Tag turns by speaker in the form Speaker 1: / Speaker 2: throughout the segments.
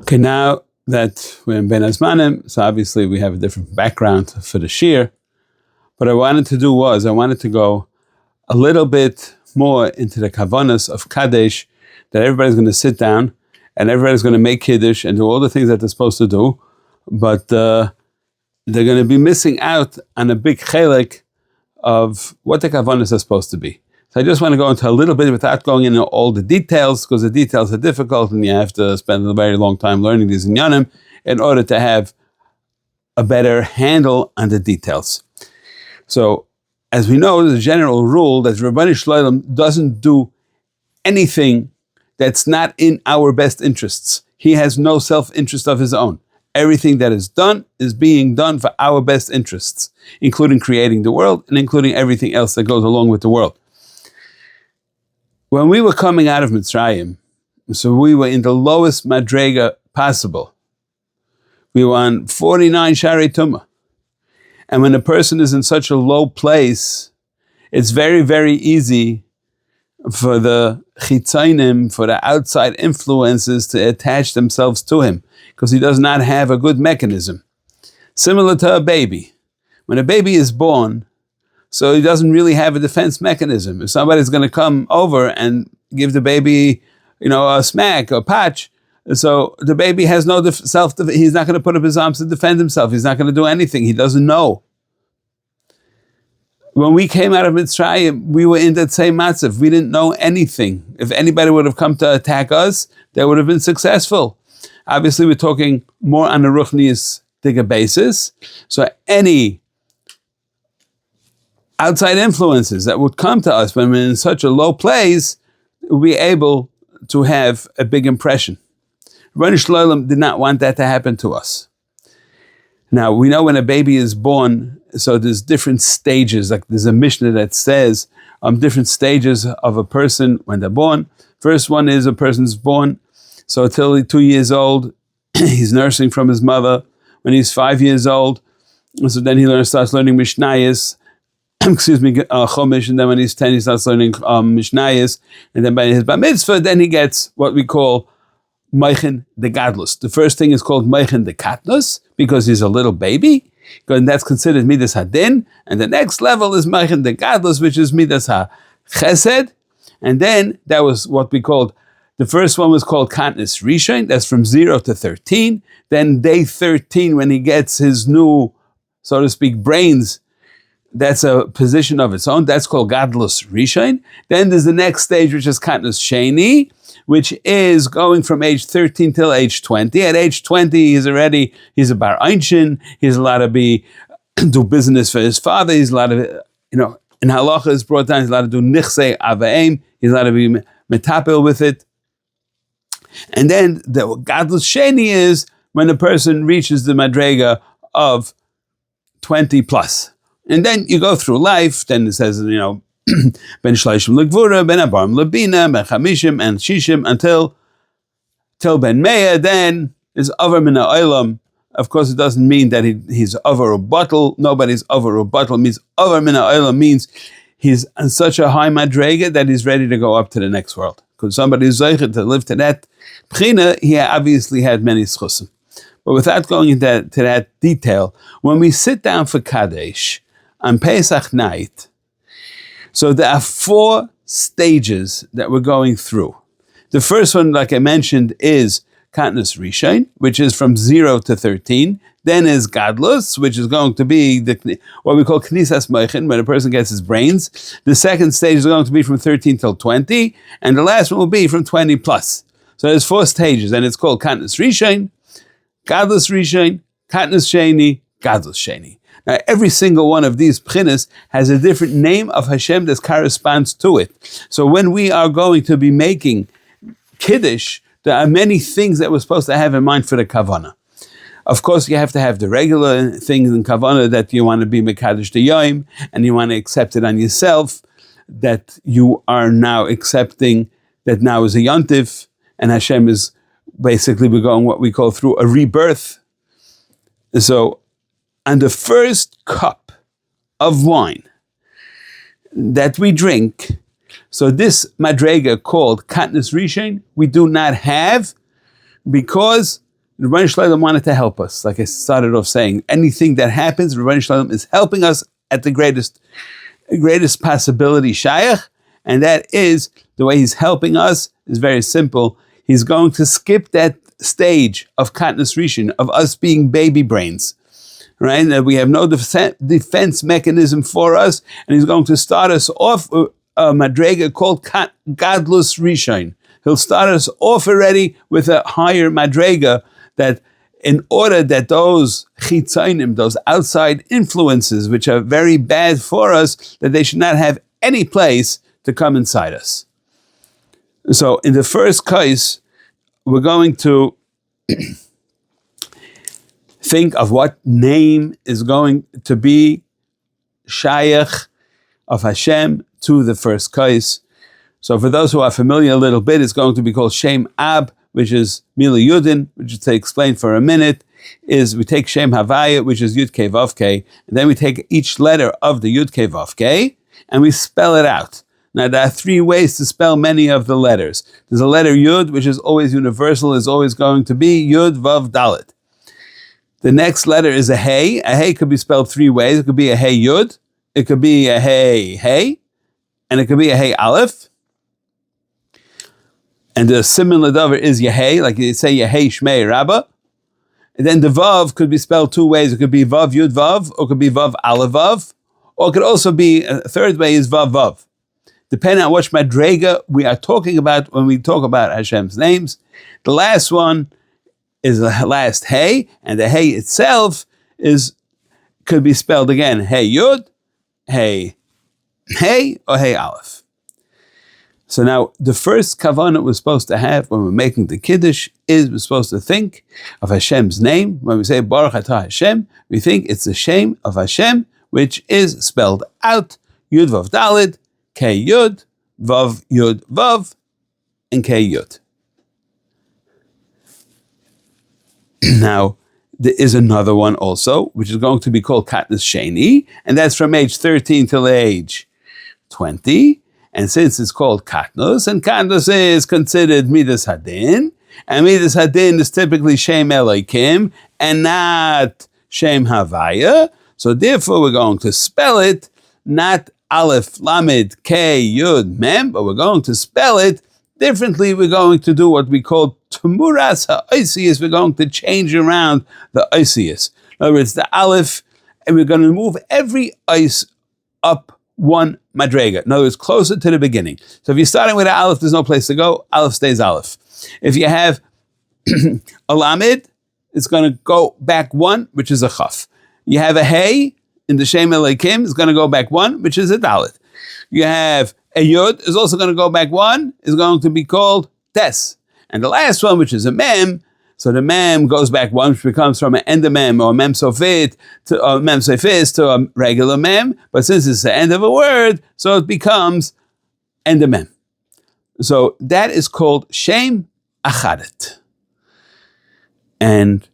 Speaker 1: Okay, now that we're in Ben Azmanim, so obviously we have a different background for the shir. What I wanted to do was, I wanted to go a little bit more into the kavanos of Kaddish, that everybody's going to sit down and everybody's going to make Kiddush and do all the things that they're supposed to do, but they're going to be missing out on a big chelik of what the kavanos are supposed to be. So I just want to go into a little bit without going into all the details, because the details are difficult and you have to spend a very long time learning these inyanim in order to have a better handle on the details. So, as we know, there's a general rule that Rabbani Shloim doesn't do anything that's not in our best interests. He has no self-interest of his own. Everything that is done is being done for our best interests, including creating the world and including everything else that goes along with the world. When we were coming out of Mitzrayim, so we were in the lowest madrega possible. We were on 49 Shari Tumah. And when a person is in such a low place, it's very, very easy for the chitzainim, for the outside influences to attach themselves to him, because he does not have a good mechanism. Similar to a baby. When a baby is born, so he doesn't really have a defense mechanism. If somebody's going to come over and give the baby, a smack or patch, so the baby has no he's not going to put up his arms to defend himself. He's not going to do anything. He doesn't know. When we came out of Mitzrayim, we were in that same matzav. We didn't know anything. If anybody would have come to attack us, they would have been successful. Obviously, we're talking more on a ruchnius digga basis. So any outside influences that would come to us when we're in such a low place, we'll be able to have a big impression. Rabbani Shloim did not want that to happen to us. Now, we know when a baby is born, so there's different stages, like there's a Mishnah that says different stages of a person when they're born. First one is a person's born, so until he's 2 years old, he's nursing from his mother. When he's 5 years old, so then he starts learning Mishnayos, Chumash, and then when he's 10, he starts learning Mishnayos, and then by his Bar Mitzvah, then he gets what we call Meichen de Gadlus. The first thing is called Meichen de Katnus, because he's a little baby, and that's considered Midas Hadin, and the next level is Meichen de Gadlus, which is Midas HaChesed, and then that was what we called, the first one was called Katnus Rishon, that's from 0 to 13, then day 13, when he gets his new, so to speak, brains, that's a position of its own. That's called Gadlus Rishon. Then there's the next stage, which is Katnus Sheni, which is going from age 13 till age 20. At age 20, he's a Bar Einshin. He's allowed to do business for his father. He's allowed to, in halacha is brought down, he's allowed to do nichsei avaim. He's allowed to be metapel with it. And then the Gadlus Sheni is when a person reaches the madrega of 20 plus. And then you go through life, then it says, Ben Shleishim L'Gvura, Ben Abarim L'Bina, Ben Chamishim, and Shishim, until Ben Meah, then is Over Min Ha'olam. Of course, it doesn't mean that he's over a bottle. Nobody's over a bottle. Means Over Min Ha'olam means he's on such a high madrega that he's ready to go up to the next world. Because somebody is zeicher to live to that B'china, he obviously had many schusim. But without going into that detail, when we sit down for Kaddish on Pesach night, so there are 4 stages that we're going through. The first one, like I mentioned, is Katnus Rishon, which is from 0 to 13. Then is Gadlus, which is going to be what we call Knisas Meichen, when a person gets his brains. The second stage is going to be from 13 till 20, and the last one will be from 20 plus. So there's 4 stages, and it's called Katnus Rishon, Gadlus Rishon, Katnus Sheni, Gadlus Sheni. Now, every single one of these pchinas has a different name of Hashem that corresponds to it. So when we are going to be making Kiddush, there are many things that we're supposed to have in mind for the Kavanah. Of course, you have to have the regular things in Kavanah that you want to be Mekadosh the Yom, and you want to accept it on yourself, that you are now accepting that now is a Yontif, and Hashem is basically, we're going what we call through a rebirth. So, on the first cup of wine that we drink, so this madrega called Katnus Rishon, we do not have, because Rebbeinu Shalom wanted to help us. Like I started off saying, anything that happens, Rebbeinu Shalom is helping us at the greatest possibility, Shayach, and that is the way he's helping us is very simple. He's going to skip that stage of Katnas Rishon, of us being baby brains, right? That we have no defense mechanism for us, and he's going to start us off with a madrega called Gadlus Rishon. He'll start us off already with a higher madrega, that in order that those chitzainim, those outside influences, which are very bad for us, that they should not have any place to come inside us. So in the first case, we're going to think of what name is going to be Shayach of Hashem to the first case. So for those who are familiar a little bit, it's going to be called Shem Ab, which is Mila Yudin, which to explain for a minute, is we take Shem Havaya, which is Yud Kei Vav Kei, and then we take each letter of the Yud Kei Vav Kei, and we spell it out. Now there are three ways to spell many of the letters. There's a letter Yud, which is always universal, is always going to be Yud Vav Dalet. The next letter is a Hey. A Hey could be spelled three ways. It could be a Hey Yud, it could be a Hey Hey, and it could be a Hey Aleph. And the similar davar is Yehei, like you say Yehei Shmei Rabbah. And then the Vav could be spelled two ways. It could be Vav Yud Vav, or it could be Vav Aleph Vav, or it could also be, a third way is Vav Vav. Depending on which madrega we are talking about when we talk about Hashem's names. The last one is the last Hey, and the Hey itself could be spelled again Hey Yud, Hey Hey, or Hey Aleph. So now, the first kavanah we're supposed to have when we're making the Kiddush is we're supposed to think of Hashem's name. When we say Baruch Atah Hashem, we think it's the Shem of Hashem, which is spelled out Yud Vav Daled, Kei Yud, Vav Yud Vav, and Kei Yud. Now, there is another one also, which is going to be called Katnas Sheni, and that's from age 13 till age 20. And since it's called Katnos, and Katnos is considered Midas Hadin, and Midas Hadin is typically Shem Elokim, and not Shem Havaya, so therefore we're going to spell it, not Aleph, Lamed, K, Yud, Mem, but we're going to spell it differently. We're going to do what we call Tumuras HaOisius. We're going to change around the Oisius. In other words, the Aleph, and we're going to move every Ois up one madrega. In other words, closer to the beginning. So if you're starting with an Aleph, there's no place to go. Aleph stays Aleph. If you have a Lamed, it's going to go back one, which is a Chaf. You have a Hey in the Shem Elokim, it's going to go back one, which is a Dalet. You have a Yud, is also going to go back one, is going to be called Tes. And the last one, which is a Mem, so the Mem goes back one, which becomes from an Endemem or Mem Sofit to Mem Sofis to a regular Mem, but since it's the end of a word, so it becomes Endemem. So that is called Shem Achadet. And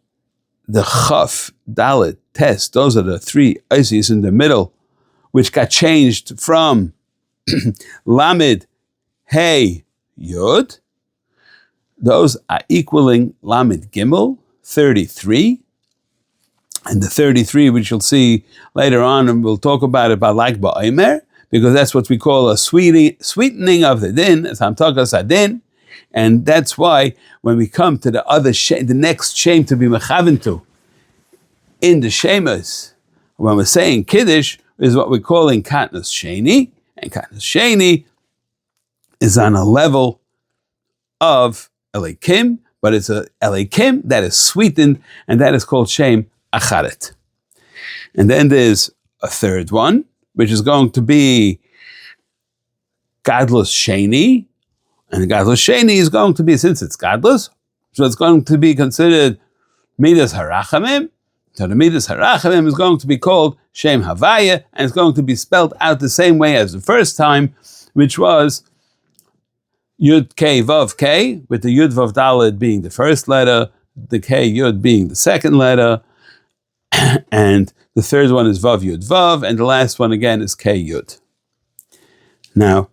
Speaker 1: the Chaf, Dalet, Tes, those are the three Isis in the middle, which got changed from Lamed, Hey, Yud. Those are equaling Lamed Gimel, 33. And the 33, which you'll see later on, and we'll talk about it by Lag BaOmer, because that's what we call a sweetening of the din, as Hamtakas Adin. And that's why when we come to the other the next shame to be mechaven to, in the Shemas, when we're saying Kiddush, is what we're calling Katnas Sheni, and Katnas Sheni is on a level of Elikim, but it's a Elikim that is sweetened, and that is called Shem Acharet. And then there's a third one, which is going to be Gadlus Sheni, and Gadlus Sheni is going to be, since it's Gadlus, so it's going to be considered Midas Harachamim. So the Midas Harachamim is going to be called Shem Havaya, and it's going to be spelled out the same way as the first time, which was Yud Kei Vav Kei, with the Yud Vav Daled being the first letter, the Kei Yud being the second letter, and the third one is Vav Yud Vav, and the last one again is Kei Yud. Now,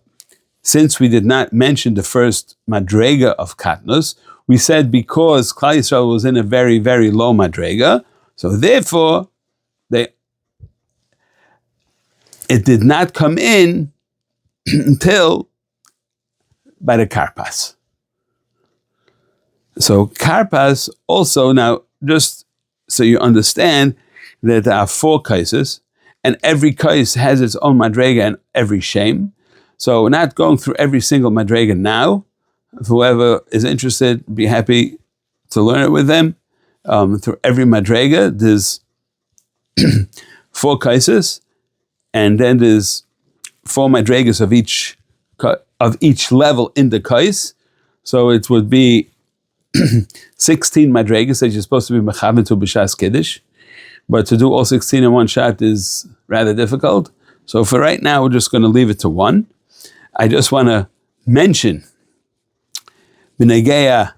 Speaker 1: since we did not mention the first Madrega of Katnos, we said because Klal Yisrael was in a very, very low madrega, so therefore it did not come in until by the karpas. So karpas also, now just so you understand that there are 4 kaises, and every kais has its own madrega and every shem. So we're not going through every single madrega now. If whoever is interested, be happy to learn it with them. Through every madrega, there's 4 kaises, and then there's 4 madregas of each level in the kais. So it would be 16 madregas that you're supposed to be mechaven to b'shas kiddush, but to do all 16 in one shot is rather difficult. So for right now, we're just going to leave it to 1. I just want to mention b'negeya,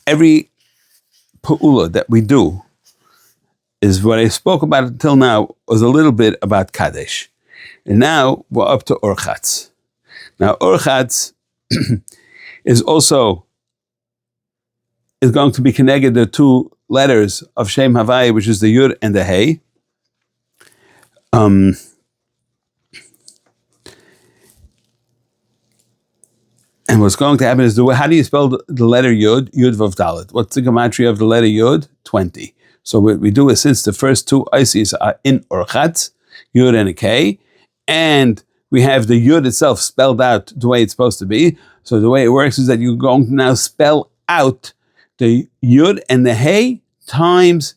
Speaker 1: every pu'ula that we do is what I spoke about until now was a little bit about Kadesh. And now we're up to ורחץ. Now ורחץ is going to be connected to 2 letters of Shem Havai, which is the Yud and the Hey. And what's going to happen is, how do you spell the letter Yud? Yud Vav Dalet. What's the gematria of the letter Yud? 20. So what we do is, since the first 2 ices are in ורחץ, Yud and a K, and we have the Yud itself spelled out the way it's supposed to be. So the way it works is that you're going to now spell out the Yud and the Hey times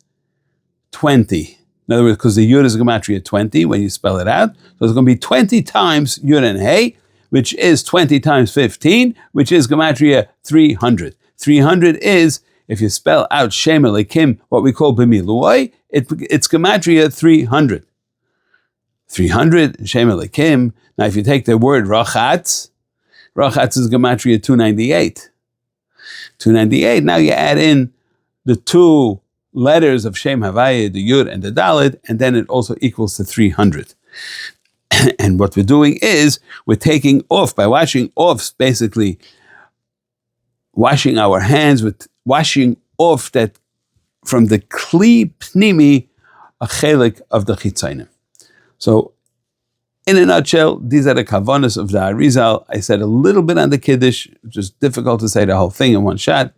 Speaker 1: 20. In other words, because the Yud is a gematria 20 when you spell it out. So it's going to be 20 times Yud and Hey, which is 20 times 15, which is gematria 300. 300 is, if you spell out Shem Elokim, what we call b'miluai, it's gematria 300. 300, Shem Elokim. Now if you take the word ורחץ, ורחץ is gematria 298. 298, now you add in the 2 letters of Shem Havaya, the Yud and the Dalet, and then it also equals to 300. And what we're doing is, we're taking off, by washing off, basically washing our hands with washing off that from the kli pnimi, a chelik of the chitzainim. So, in a nutshell, these are the KAVANOS of the Ari Zal. I said a little bit on the Kiddush, which is difficult to say the whole thing in one shot,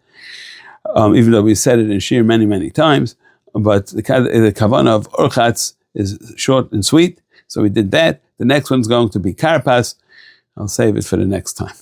Speaker 1: even though we said it in Shir many, many times. But the Kavanah of ורחץ is short and sweet, so we did that. The next one's going to be karpas. I'll save it for the next time.